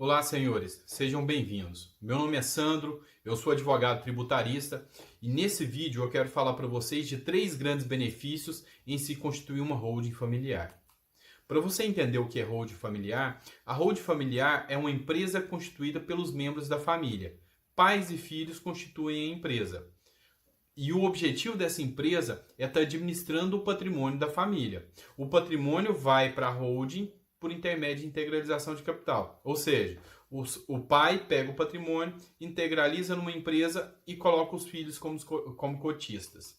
Olá, senhores, sejam bem-vindos. Meu nome é Sandro, eu sou advogado tributarista e nesse vídeo eu quero falar para vocês de 3 grandes benefícios em se constituir uma holding familiar. Para você entender o que é holding familiar, a holding familiar é uma empresa constituída pelos membros da família. Pais e filhos constituem a empresa. E o objetivo dessa empresa é estar administrando o patrimônio da família. O patrimônio vai para a holding por intermédio de integralização de capital. Ou seja, o pai pega o patrimônio, integraliza numa empresa e coloca os filhos como cotistas.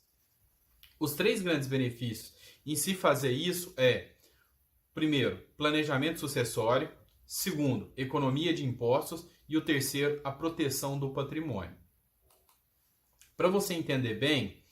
Os 3 grandes benefícios em se fazer isso é, primeiro, planejamento sucessório, segundo, economia de impostos e o terceiro, a proteção do patrimônio. Para você entender bem,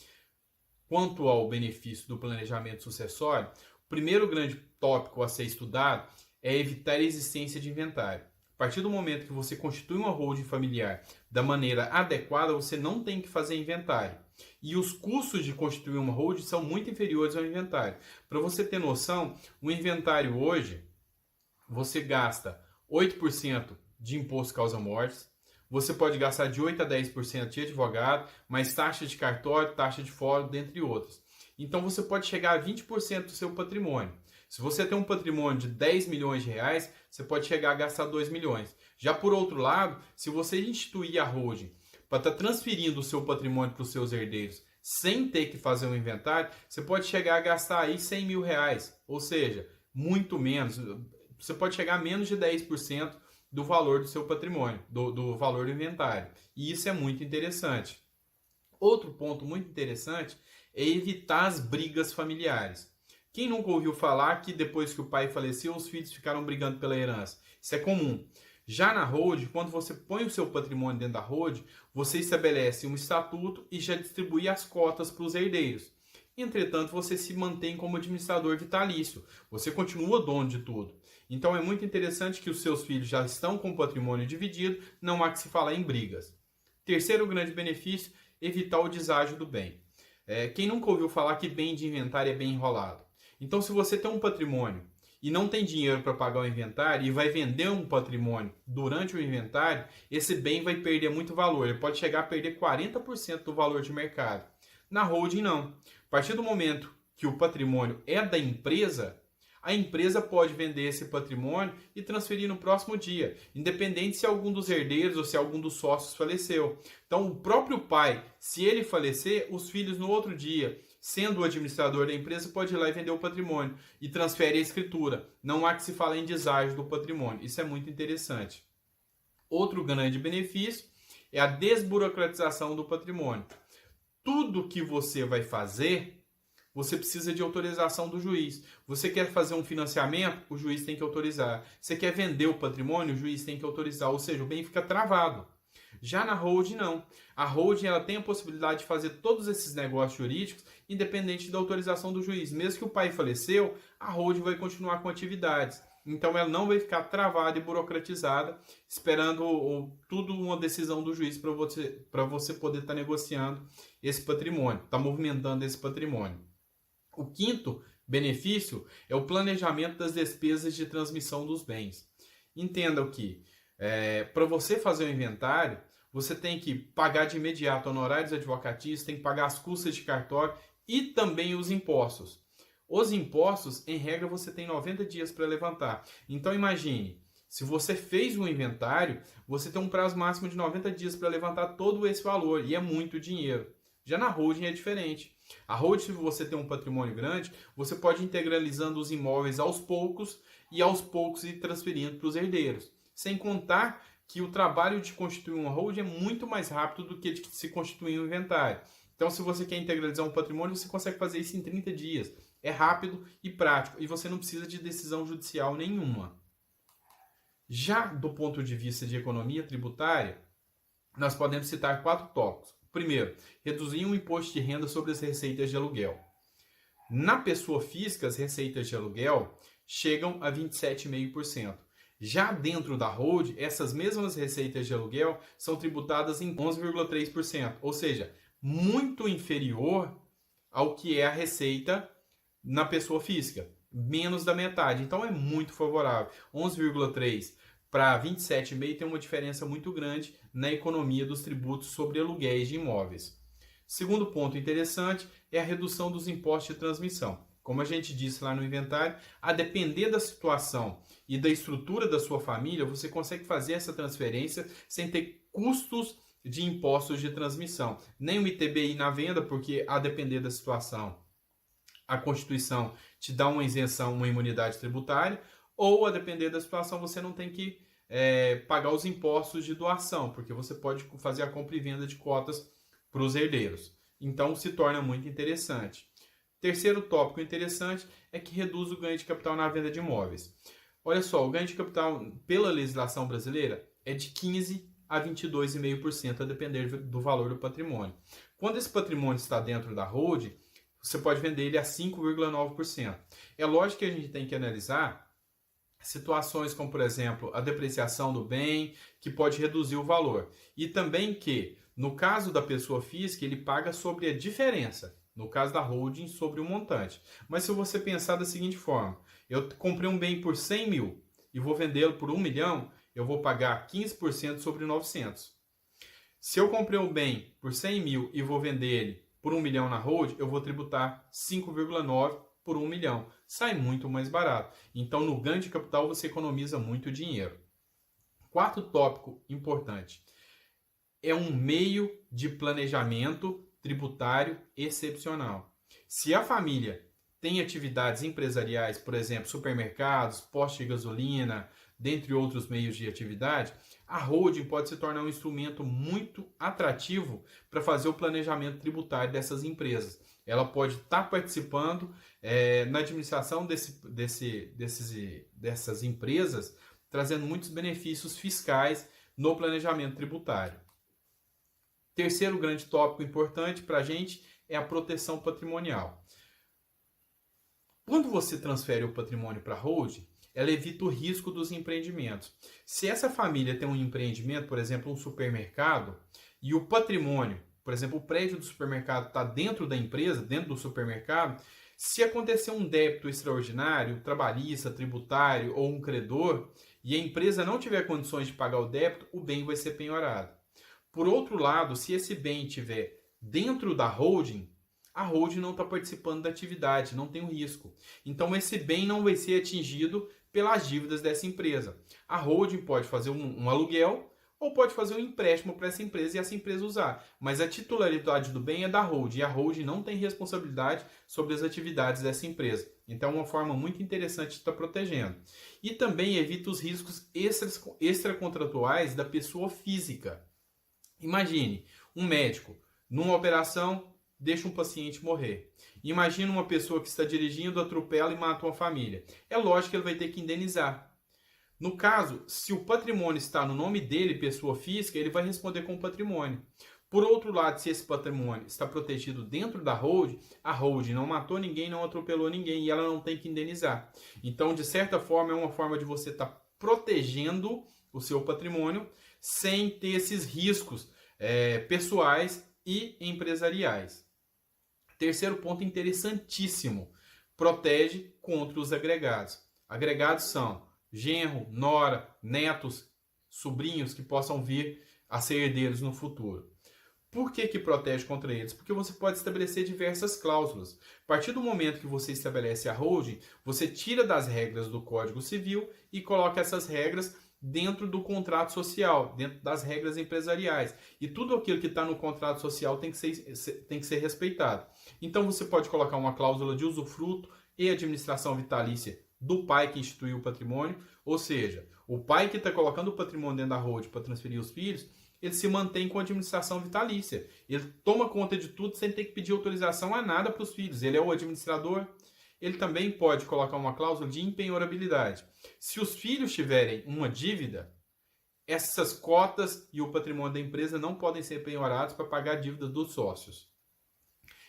quanto ao benefício do planejamento sucessório, o primeiro grande tópico a ser estudado é evitar a existência de inventário. A partir do momento que você constitui uma holding familiar da maneira adequada, você não tem que fazer inventário. E os custos de constituir uma holding são muito inferiores ao inventário. Para você ter noção, o inventário hoje, você gasta 8% de imposto causa-mortes, você pode gastar de 8% a 10% de advogado, mais taxa de cartório, taxa de fórum, dentre outros. Então você pode chegar a 20% do seu patrimônio. Se você tem um patrimônio de 10 milhões de reais, você pode chegar a gastar 2 milhões. Já por outro lado, se você instituir a holding para estar transferindo o seu patrimônio para os seus herdeiros sem ter que fazer um inventário, você pode chegar a gastar aí 100 mil reais. Ou seja, muito menos. Você pode chegar a menos de 10% do valor do seu patrimônio, do valor do inventário. E isso é muito interessante. Outro ponto muito interessante é evitar as brigas familiares. Quem nunca ouviu falar que depois que o pai faleceu, os filhos ficaram brigando pela herança? Isso é comum. Já na holding, quando você põe o seu patrimônio dentro da holding, você estabelece um estatuto e já distribui as cotas para os herdeiros. Entretanto, você se mantém como administrador vitalício. Você continua dono de tudo. Então, é muito interessante que os seus filhos já estão com o patrimônio dividido, não há que se falar em brigas. Terceiro grande benefício, evitar o deságio do bem. Quem nunca ouviu falar que bem de inventário é bem enrolado? Então, se você tem um patrimônio e não tem dinheiro para pagar o inventário e vai vender um patrimônio durante o inventário, esse bem vai perder muito valor. Ele pode chegar a perder 40% do valor de mercado. Na holding, não. A partir do momento que o patrimônio é da empresa, a empresa pode vender esse patrimônio e transferir no próximo dia, independente se algum dos herdeiros ou se algum dos sócios faleceu. Então, o próprio pai, se ele falecer, os filhos no outro dia, sendo o administrador da empresa, pode ir lá e vender o patrimônio e transfere a escritura. Não há que se falar em deságio do patrimônio. Isso é muito interessante. Outro grande benefício é a desburocratização do patrimônio. Tudo que você vai fazer, você precisa de autorização do juiz. Você quer fazer um financiamento, o juiz tem que autorizar. Você quer vender o patrimônio, o juiz tem que autorizar. Ou seja, o bem fica travado. Já na holding, não. A holding ela tem a possibilidade de fazer todos esses negócios jurídicos independente da autorização do juiz. Mesmo que o pai faleceu, a holding vai continuar com atividades. Então ela não vai ficar travada e burocratizada, esperando tudo uma decisão do juiz para você poder estar negociando esse patrimônio, estar movimentando esse patrimônio. O quinto benefício é o planejamento das despesas de transmissão dos bens. Entenda que para você fazer o inventário, você tem que pagar de imediato honorários advocatícios, tem que pagar as custas de cartório e também os impostos. Os impostos, em regra, você tem 90 dias para levantar. Então imagine, se você fez um inventário, você tem um prazo máximo de 90 dias para levantar todo esse valor, e é muito dinheiro. Já na holding é diferente. A holding, se você tem um patrimônio grande, você pode ir integralizando os imóveis aos poucos ir transferindo para os herdeiros. Sem contar que o trabalho de constituir uma holding é muito mais rápido do que de se constituir um inventário. Então, se você quer integralizar um patrimônio, você consegue fazer isso em 30 dias. É rápido e prático e você não precisa de decisão judicial nenhuma. Já do ponto de vista de economia tributária, nós podemos citar 4 tópicos. Primeiro, reduzir o imposto de renda sobre as receitas de aluguel. Na pessoa física, as receitas de aluguel chegam a 27,5%. Já dentro da holding, essas mesmas receitas de aluguel são tributadas em 11,3%, ou seja, muito inferior ao que é a receita na pessoa física, menos da metade. Então é muito favorável. 11,3% para 27,5% tem uma diferença muito grande na economia dos tributos sobre aluguéis de imóveis. Segundo ponto interessante é a redução dos impostos de transmissão. Como a gente disse lá no inventário, a depender da situação e da estrutura da sua família, você consegue fazer essa transferência sem ter custos de impostos de transmissão. Nem o ITBI na venda, porque a depender da situação, a Constituição te dá uma isenção, uma imunidade tributária, ou a depender da situação, você não tem que pagar os impostos de doação, porque você pode fazer a compra e venda de cotas para os herdeiros. Então, se torna muito interessante. Terceiro tópico interessante é que reduz o ganho de capital na venda de imóveis. Olha só, o ganho de capital pela legislação brasileira é de 15% a 22,5% a depender do valor do patrimônio. Quando esse patrimônio está dentro da holding, você pode vender ele a 5,9%. É lógico que a gente tem que analisar situações como, por exemplo, a depreciação do bem, que pode reduzir o valor. E também que, no caso da pessoa física, ele paga sobre a diferença. No caso da holding, sobre o montante. Mas se você pensar da seguinte forma, eu comprei um bem por 100 mil e vou vendê-lo por 1 milhão, eu vou pagar 15% sobre 900. Se eu comprei um bem por 100 mil e vou vender ele por 1 milhão na holding, eu vou tributar 5,9% por 1 milhão. Sai muito mais barato. Então, no ganho de capital, você economiza muito dinheiro. Quarto tópico importante. É um meio de planejamento tributário excepcional. Se a família tem atividades empresariais, por exemplo, supermercados, postos de gasolina, dentre outros meios de atividade, a holding pode se tornar um instrumento muito atrativo para fazer o planejamento tributário dessas empresas. Ela pode estar participando na administração dessas empresas, trazendo muitos benefícios fiscais no planejamento tributário. Terceiro grande tópico importante para a gente é a proteção patrimonial. Quando você transfere o patrimônio para a holding, ela evita o risco dos empreendimentos. Se essa família tem um empreendimento, por exemplo, um supermercado, e o patrimônio, por exemplo, o prédio do supermercado está dentro da empresa, dentro do supermercado, se acontecer um débito extraordinário, trabalhista, tributário ou um credor, e a empresa não tiver condições de pagar o débito, o bem vai ser penhorado. Por outro lado, se esse bem estiver dentro da holding, a holding não está participando da atividade, não tem o risco. Então, esse bem não vai ser atingido pelas dívidas dessa empresa. A holding pode fazer um aluguel ou pode fazer um empréstimo para essa empresa e essa empresa usar. Mas a titularidade do bem é da holding e a holding não tem responsabilidade sobre as atividades dessa empresa. Então, é uma forma muito interessante de estar protegendo. E também evita os riscos extracontratuais da pessoa física. Imagine um médico, numa operação, deixa um paciente morrer. Imagina uma pessoa que está dirigindo, atropela e mata uma família. É lógico que ele vai ter que indenizar. No caso, se o patrimônio está no nome dele, pessoa física, ele vai responder com o patrimônio. Por outro lado, se esse patrimônio está protegido dentro da holding, a holding não matou ninguém, não atropelou ninguém e ela não tem que indenizar. Então, de certa forma, é uma forma de você estar protegendo o seu patrimônio sem ter esses riscos pessoais e empresariais. Terceiro ponto interessantíssimo, protege contra os agregados. Agregados são genro, nora, netos, sobrinhos que possam vir a ser herdeiros no futuro. Por que protege contra eles? Porque você pode estabelecer diversas cláusulas. A partir do momento que você estabelece a holding, você tira das regras do Código Civil e coloca essas regras dentro do contrato social, dentro das regras empresariais. E tudo aquilo que está no contrato social tem que ser respeitado. Então você pode colocar uma cláusula de usufruto e administração vitalícia do pai que instituiu o patrimônio, ou seja, o pai que está colocando o patrimônio dentro da holding para transferir os filhos, ele se mantém com a administração vitalícia. Ele toma conta de tudo sem ter que pedir autorização a nada para os filhos. Ele é o administrador. Ele também pode colocar uma cláusula de impenhorabilidade. Se os filhos tiverem uma dívida, essas cotas e o patrimônio da empresa não podem ser penhorados para pagar a dívida dos sócios.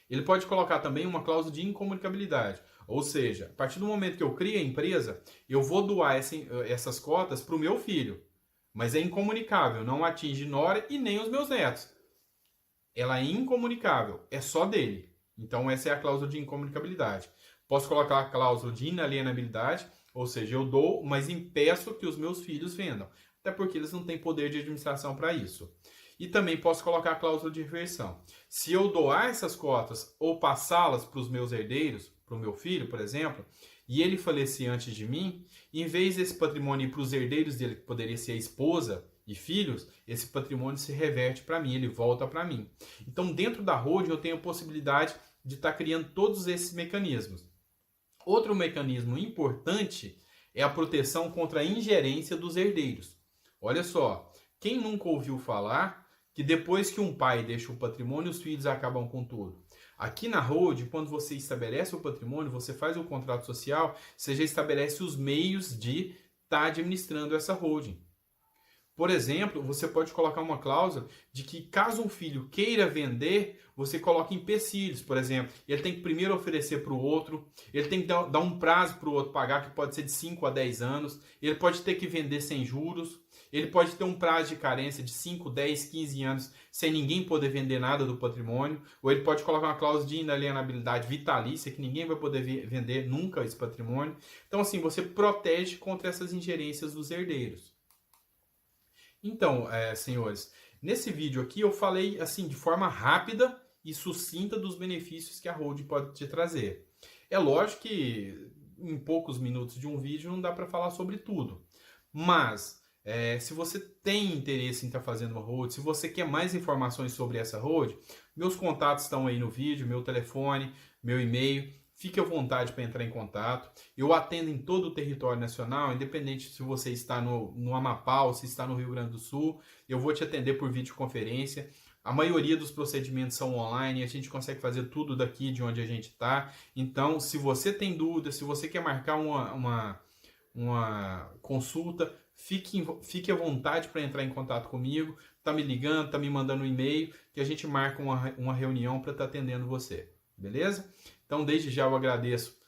Ele pode colocar também uma cláusula de incomunicabilidade. Ou seja, a partir do momento que eu crio a empresa, eu vou doar essas cotas para o meu filho. Mas é incomunicável, não atinge nora e nem os meus netos. Ela é incomunicável, é só dele. Então essa é a cláusula de incomunicabilidade. Posso colocar a cláusula de inalienabilidade, Ou seja, eu dou, mas impeço que os meus filhos vendam. Até porque eles não têm poder de administração para isso. E também posso colocar a cláusula de reversão. Se eu doar essas cotas ou passá-las para os meus herdeiros, para o meu filho, por exemplo, e ele falecer antes de mim, em vez desse patrimônio ir para os herdeiros dele, que poderia ser a esposa e filhos, esse patrimônio se reverte para mim, ele volta para mim. Então, dentro da holding, eu tenho a possibilidade de estar criando todos esses mecanismos. Outro mecanismo importante é a proteção contra a ingerência dos herdeiros. Olha só, quem nunca ouviu falar que depois que um pai deixa o patrimônio, os filhos acabam com tudo? Aqui na holding, quando você estabelece o patrimônio, você faz o contrato social, você já estabelece os meios de estar administrando essa holding. Por exemplo, você pode colocar uma cláusula de que caso um filho queira vender, você coloca empecilhos. Por exemplo, ele tem que primeiro oferecer para o outro, ele tem que dar um prazo para o outro pagar, que pode ser de 5 a 10 anos, ele pode ter que vender sem juros, ele pode ter um prazo de carência de 5, 10, 15 anos sem ninguém poder vender nada do patrimônio, ou ele pode colocar uma cláusula de inalienabilidade vitalícia, que ninguém vai poder vender nunca esse patrimônio. Então, assim, você protege contra essas ingerências dos herdeiros. Então, senhores, nesse vídeo aqui eu falei assim de forma rápida e sucinta dos benefícios que a holding pode te trazer. É lógico que em poucos minutos de um vídeo não dá para falar sobre tudo, mas se você tem interesse em estar fazendo uma holding, se você quer mais informações sobre essa holding, meus contatos estão aí no vídeo, meu telefone, meu e-mail. Fique à vontade para entrar em contato. Eu atendo em todo o território nacional, independente se você está no Amapá ou se está no Rio Grande do Sul. Eu vou te atender por videoconferência. A maioria dos procedimentos são online e a gente consegue fazer tudo daqui de onde a gente está. Então, se você tem dúvida, se você quer marcar uma consulta, fique à vontade para entrar em contato comigo. Tá me ligando, tá me mandando um e-mail, que a gente marca uma reunião para estar atendendo você. Beleza? Então, desde já eu agradeço